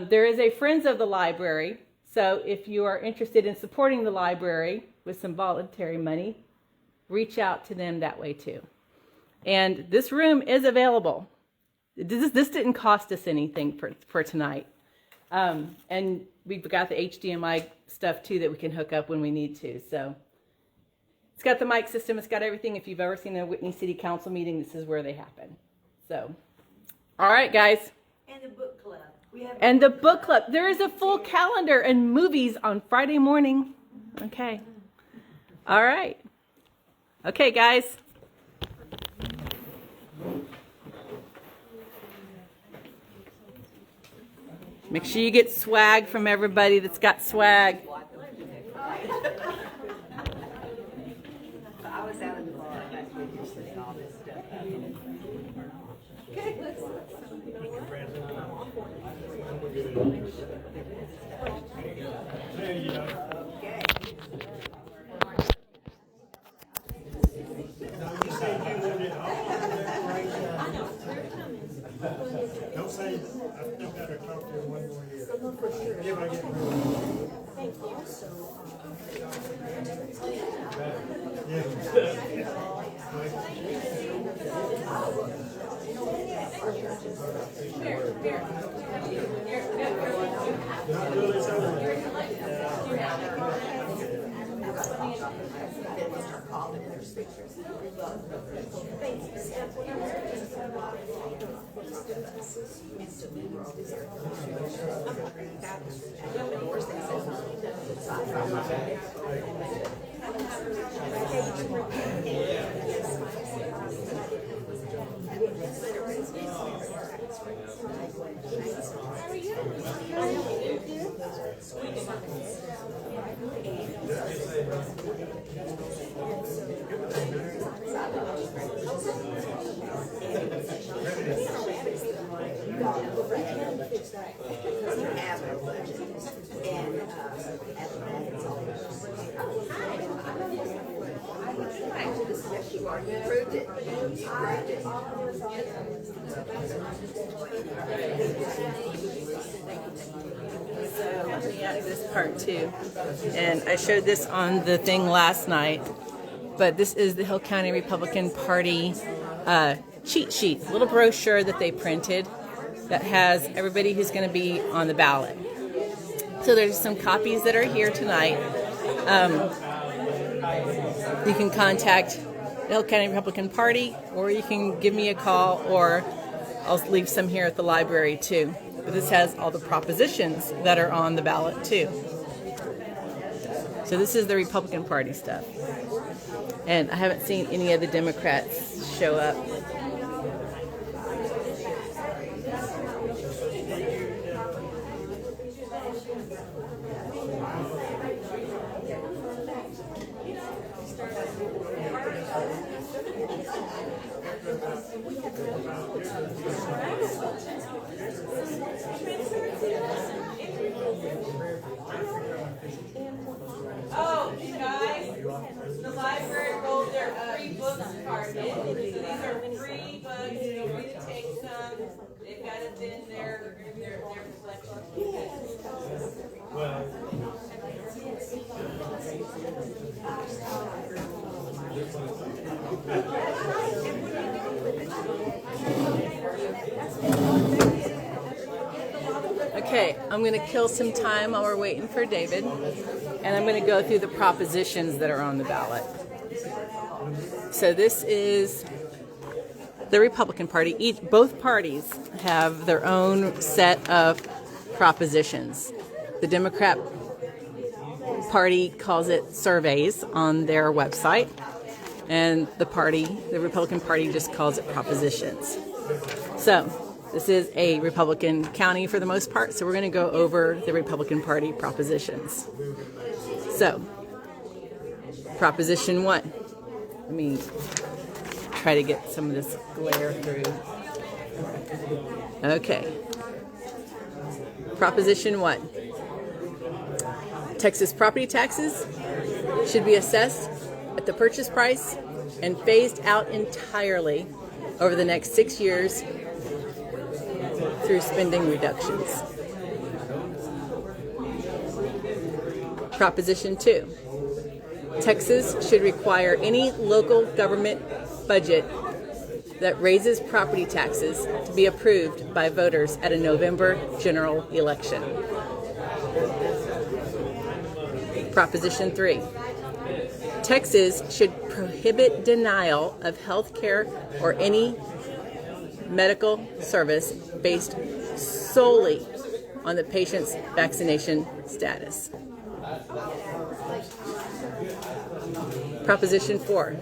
There is a Friends of the Library. So if you are interested in supporting the library with some voluntary money, reach out to them that way too. And this room is available. This didn't cost us anything for tonight. And we've got the HDMI stuff too that we can hook up when we need to. So it's got the mic system. It's got everything. If you've ever seen a Whitney City Council meeting, this is where they happen. So, all right, guys. And the book club. And the book club. There is a full calendar and movies on Friday morning. Okay. All right. Okay, guys. Make sure you get swag from everybody that's got swag. I was out in the bar last week just putting all this stuff up. Okay, let's Don't say, I still gotta talk to you one more year. If I get Thank you. Yes, you are. You proved it. So let me add this part too. And I showed this on the thing last night, but this is the Hill County Republican Party cheat sheet, little brochure that they printed that has everybody who's going to be on the ballot. So there's some copies that are here tonight. You can contact the Hill County Republican Party, or you can give me a call, or I'll leave some here at the library too. But this has all the propositions that are on the ballot too. So this is the Republican Party stuff. And I haven't seen any of the Democrats show up. Oh, you guys, the library rolled their free books card in. So these are free books. Feel free to take some. They've got it in their collection. Okay, I'm going to kill some time while we're waiting for David, and I'm going to go through the propositions that are on the ballot. So this is the Republican Party. Both parties have their own set of propositions. The Democrat Party calls it surveys on their website, and the Republican Party just calls it propositions. So this is a Republican county for the most part, so we're going to go over the Republican Party propositions. So, Proposition 1. Let me try to get some of this glare through. Okay. Proposition 1. Texas property taxes should be assessed at the purchase price and phased out entirely over the next 6 years through spending reductions. Proposition 2. Texas should require any local government budget that raises property taxes to be approved by voters at a November general election. Proposition 3. Texas should prohibit denial of health care or any medical service based solely on the patient's vaccination status. Proposition 4.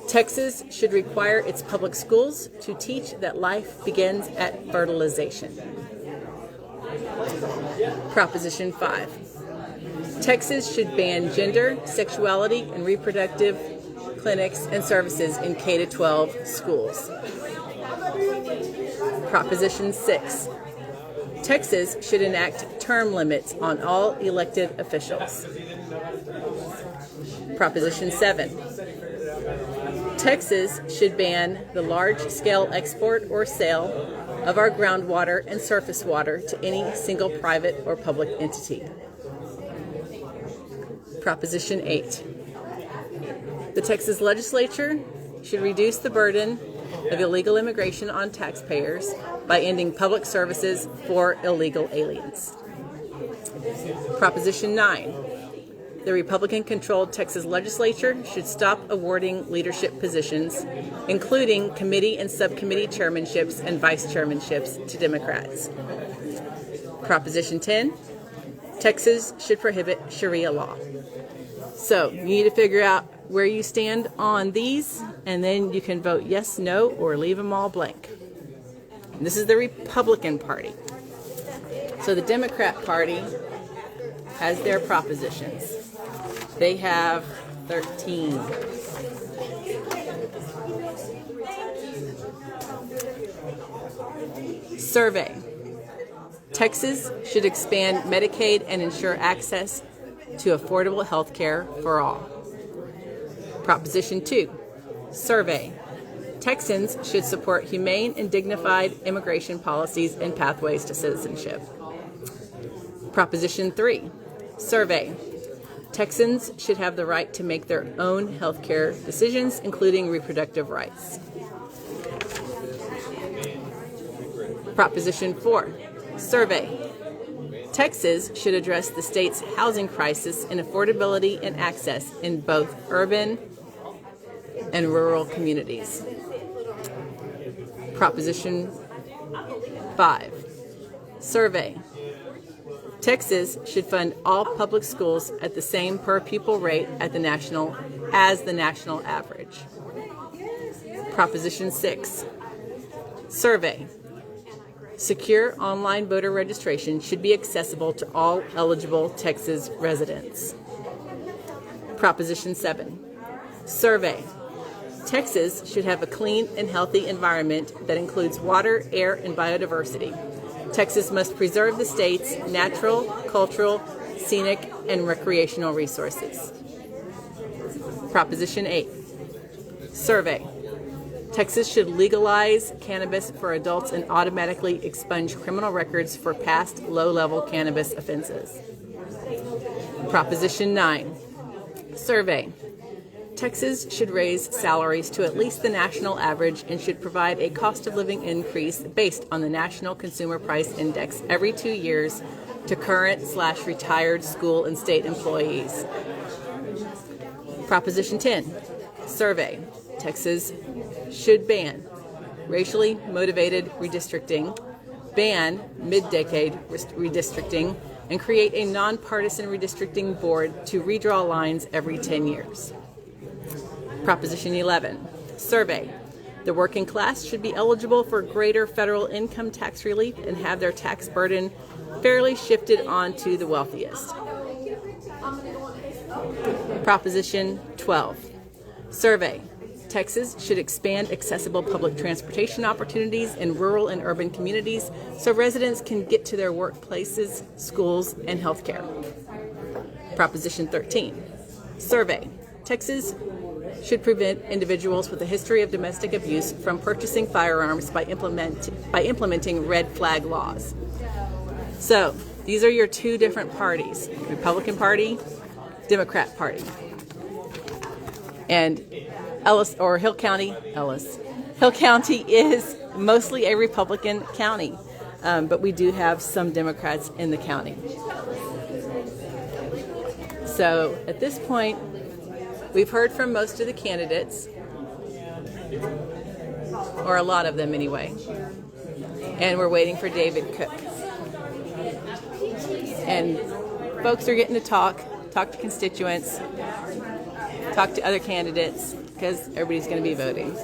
Texas should require its public schools to teach that life begins at fertilization. Proposition 5. Texas should ban gender, sexuality, and reproductive clinics and services in K-12 schools. Proposition 6. Texas should enact term limits on all elected officials. Proposition 7. Texas should ban the large-scale export or sale of our groundwater and surface water to any single private or public entity. Proposition 8. The Texas legislature should reduce the burden of illegal immigration on taxpayers by ending public services for illegal aliens. Proposition 9. The Republican-controlled Texas legislature should stop awarding leadership positions, including committee and subcommittee chairmanships and vice chairmanships, to Democrats. Proposition 10. Texas should prohibit Sharia law. So you need to figure out where you stand on these, and then you can vote yes, no, or leave them all blank. And this is the Republican Party. So the Democrat Party has their propositions. They have 13. Survey. Texas should expand Medicaid and ensure access to affordable health care for all. Proposition 2. Survey. Texans should support humane and dignified immigration policies and pathways to citizenship. Proposition 3. Survey. Texans should have the right to make their own health care decisions, including reproductive rights. Proposition 4. Survey. Texas should address the state's housing crisis in affordability and access in both urban and rural communities. Proposition 5. Survey. Texas should fund all public schools at the same per pupil rate as the national average. Proposition 6. Survey. Secure online voter registration should be accessible to all eligible Texas residents. Proposition 7. Survey. Texas should have a clean and healthy environment that includes water, air, and biodiversity. Texas must preserve the state's natural, cultural, scenic, and recreational resources. Proposition 8. Survey. Texas should legalize cannabis for adults and automatically expunge criminal records for past low-level cannabis offenses. Proposition 9. Survey. Texas should raise salaries to at least the national average and should provide a cost of living increase based on the National Consumer Price Index every 2 years to current/retired school and state employees. Proposition 10. Survey. Texas should ban racially motivated redistricting, ban mid-decade redistricting, and create a nonpartisan redistricting board to redraw lines every 10 years. Proposition 11. Survey. The working class should be eligible for greater federal income tax relief and have their tax burden fairly shifted onto the wealthiest. Proposition 12. Survey. Texas should expand accessible public transportation opportunities in rural and urban communities so residents can get to their workplaces, schools, and healthcare. Proposition 13. Survey. Texas should prevent individuals with a history of domestic abuse from purchasing firearms by implementing red flag laws. So, These are your two different parties, Republican Party, Democrat Party. And Ellis, or Hill County is mostly a Republican county, but we do have some Democrats in the county. So at this point, we've heard from most of the candidates, or a lot of them anyway, and we're waiting for David Cook. And folks are getting to talk to constituents, talk to other candidates, because everybody's going to be voting.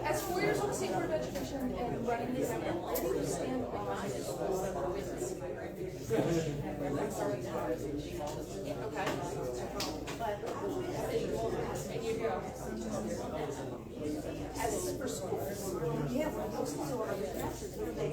As 4 years on the State Board of Education and running this, where do you stand behind the schools that are with us? Here you go. As for school, yeah, we're supposed to order the classes with they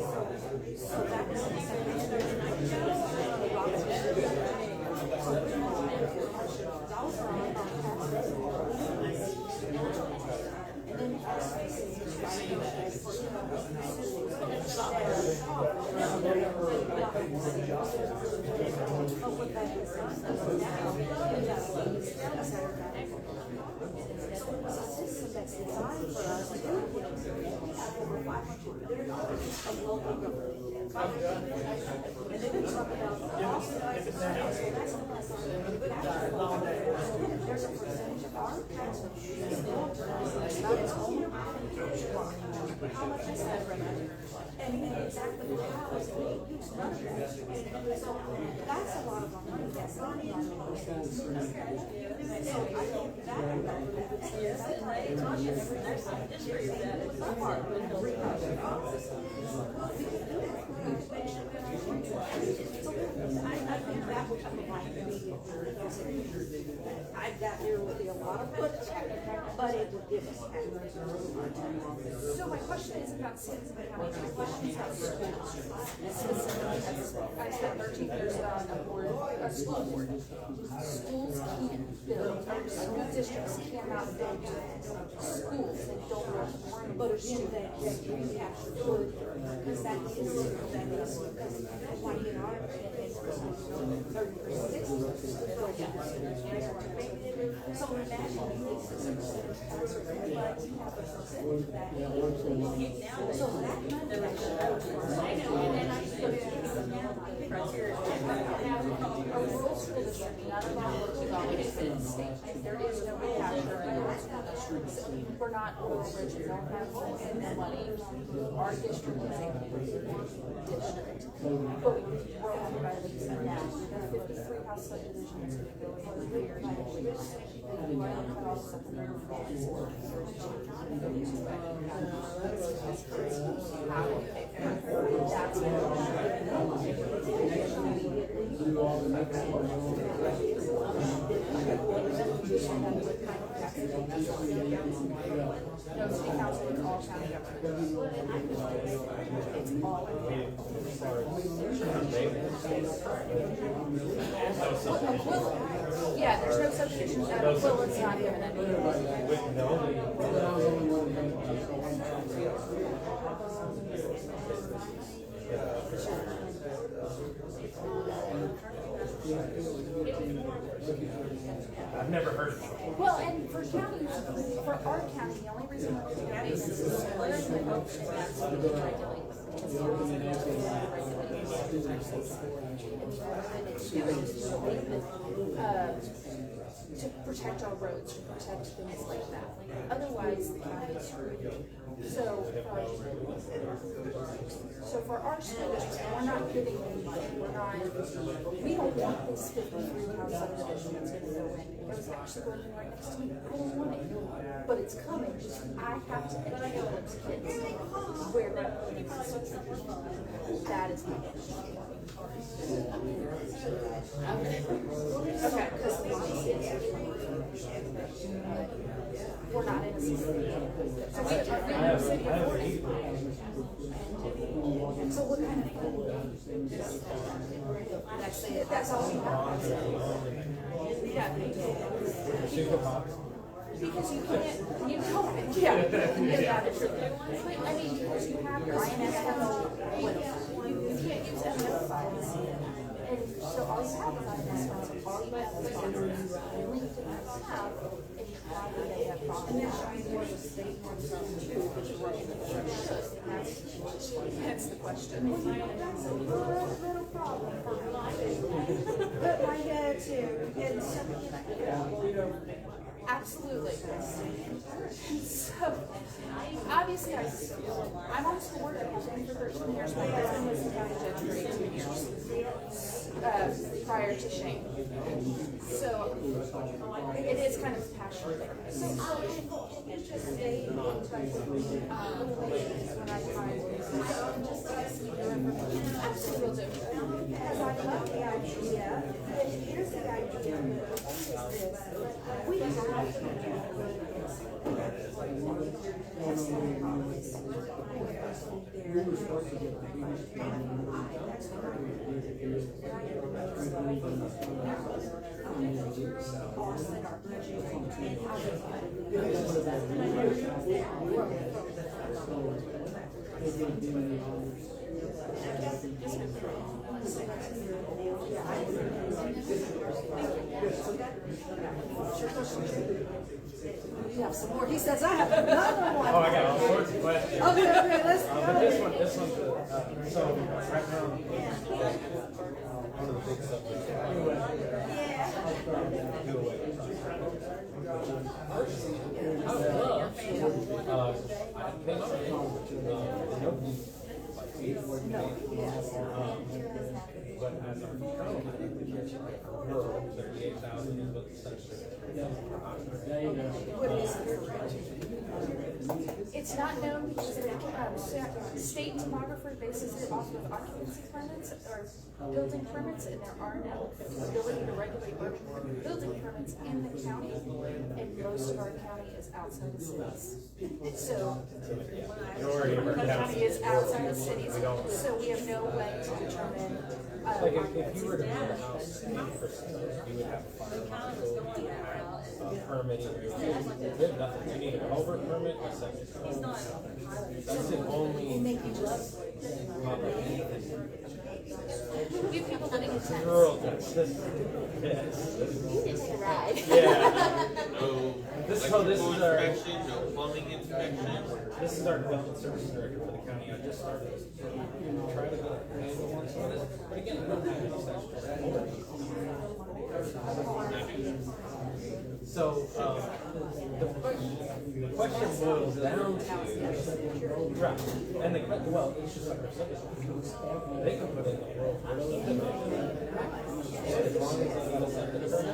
so that's designed for us to do. We have over $500 billion of local government. And then we talk about there's a percentage of our taxes about its own how much is that revenue? And exactly how is it used? None of that. So that's a lot of our money that's not in our policies. So I think that would come there would be a lot of pushback, but it would give us So my question is about cities and counties. My question is about schools. Specifically, I spent 13 years on a school board. Schools can't build, or school districts cannot build schools that don't have but again, that we actually would, because that is why in our opinion, 30%. So imagine you but you have a percentage of that. So that money a rural school district, none of our communities in the state, there is no we're not rural rich, we don't have money. Our district is a district, but we're owned by Lisa now. We have 53 house subdivisions that go every year. They cut off secondary roads. That's crazy. How do we pay for it? That's no, city council is all county government. It's all yeah, there's no subdivisions. Well, it's not even I've never heard of it. well, and for counties, for our county, the only reason we're doing that is learning the hopes is absolutely regulated. To protect our roads, to protect things like that. Otherwise, the county is screwed. So for our school district, we're not giving them money. We don't want this 53 house subdivision that's going to go in. It's actually going in right next to me. I don't want it. But it's coming. I have to educate those kids where they're going to. That is my issue. Okay, because we're not in a city. So we are in a city of 40. So what kind of that's all we have. Yeah. Because you can't, you don't, yeah, that is true. But I mean, because you have your INS, you can't use MF funds. And so all you have is INS funds, all you have is funds. You link to have, and you have the data from. And there should be more of a state too, which is what that's the question. That's a little problem for me. But my dad too, and something absolutely. So, obviously, I'm on school board. I've been for 13 years. My husband was the county judge for 18 years prior to Shane. So, it is kind of passionate there. So, you just stay in touch with me when I find just text me your information. Absolutely will do. Because I love the idea Yeah, and here's the idea is this, we have to You have some more. He says, I have another one. Oh, I got all sorts of questions. Okay, let's go. But this one's, so right now, one of the big subjects. Do away with I would love, I came up with, nobody, like, but as our town, rural, 38,000 is what the census. It's not known because the state demographer bases it off of occupancy permits or building permits, and there are no ability to regulate building permits in the county, and most of our county is outside the cities. So the county is outside the cities, so we have no way to determine. Like if you were to build a house in Frisco, you would have a fire marshal, you would have permitting. You have nothing. You need a culvert permit, a septic permit. That's the only. We have people living in tents. Rural Texas. Yes. You didn't get a ride. Yeah. This is our inspection, no plumbing inspection. This is our development services director for the county. I just started this. Try to get a handle on some of this. But again, I don't have any statutory authority. So the question boils down to right. And the well, it's just like our subdivision. They can put in the world dimension. As long as they got a subdivision,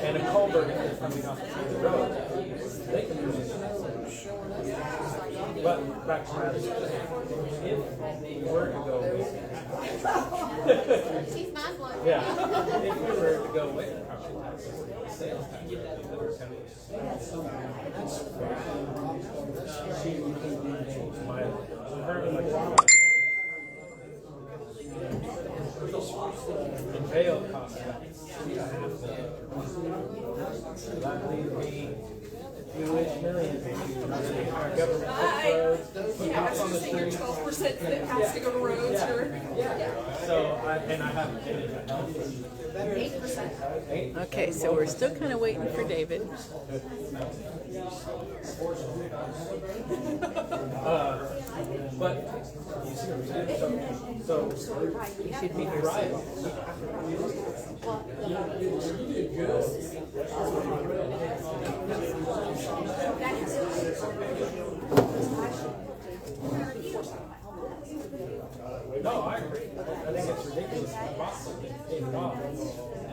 and a culvert if they're coming off the road, they can use it. But back to my if we were to go with She's mind blowing. yeah, if we were to go with property taxes, sales tax, and bail costs about that leaves me $2 million. Our government roads, put cops on the street. 12% that has to go to roads or. So I haven't finished my health. 8%. Okay, so we're still kind of waiting for David. But you see what I'm saying? So You should be here right. soon. No, I agree. I think it's ridiculous to possibly take it off and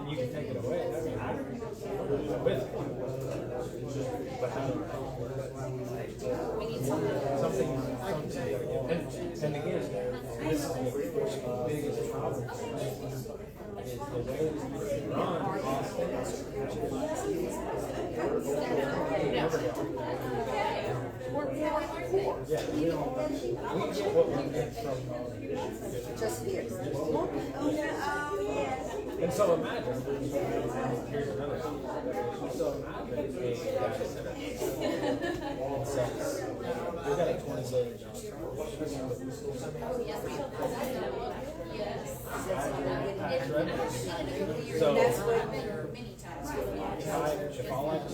you can take it away. I mean, I agree with it. But how do We need something. something and again, this is the biggest problem is the way it's run Austin. Yeah, we get what we get from Just here. and so imagine, here's another thing. So imagine a data center. It says, we've got a $20 billion so, if all I can do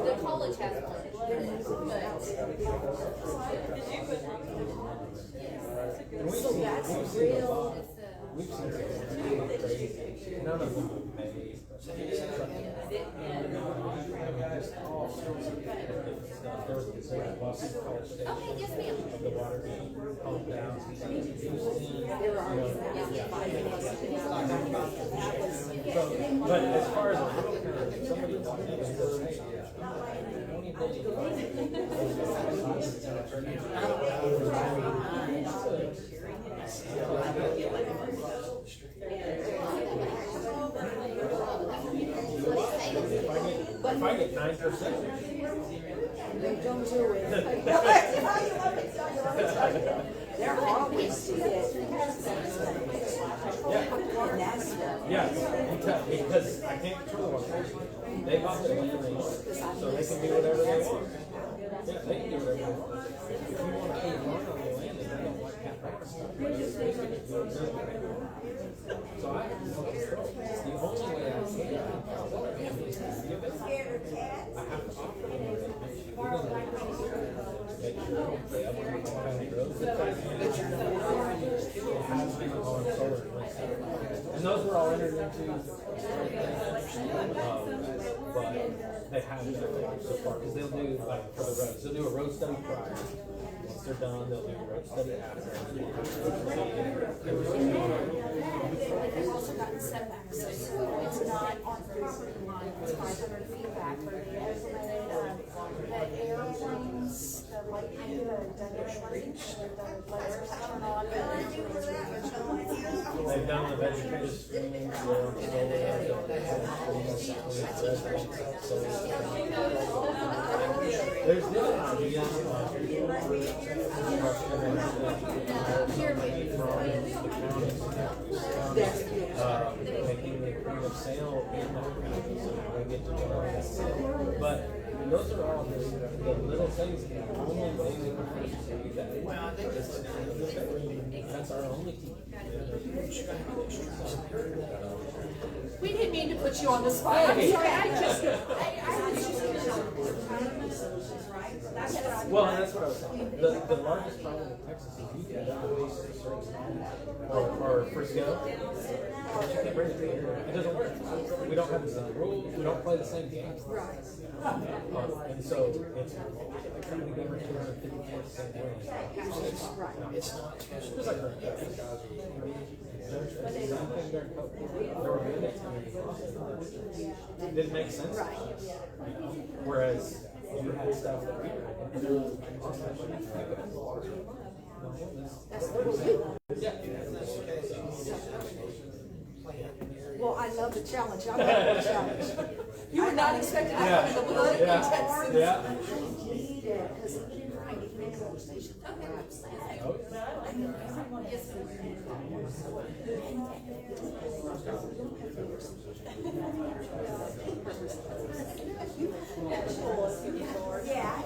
The college has one. we see we've seen some really crazy, none of them have made. Just all sorts of different stuff. There was a big bus call station of the water being pumped out. So, but as far as somebody walking in and says, if I get 9%, Don't do it. They're always to get. yeah, because I can't control what they bought their land, so they can do whatever they want. Yeah, they can do whatever they want. If you want to pay more on the land, and I don't like half that stuff, they can do it. So I have no control. The only way I can give it, I have to offer them a rate. Make sure they have a county roads. It has been on solar. And those were all entered into, but they haven't so far, because they'll do, like, for the roads, they'll do a road study prior. Once they're done, they'll do a road study after. They've also gotten setbacks, so it's not on the property line, it's 500 feet back for the estimated, the airplanes, the lightning, the airplanes, the layers turn on. They've done the vegetative screening, there's different ideas making the point of sale in the county, so they get to generate sale. But those are all the little things, the only way we can do that. That's our only team. We didn't mean to put you on the spot. I'm sorry, I was just well, and that's what I was saying. The largest problem in Texas is you can waste a certain or Frisco. But you can't bring it to here. It doesn't work. We don't have the same rules. We don't play the same games. right. And so it's trying to get rid of 250 the same way. It's not. It's just like it didn't make sense. Whereas you had stuff that we Well, I love the challenge. I love the challenge. You were not expecting to come in the political Texas. Yeah. Need it, because it didn't write even in conversation. Yeah.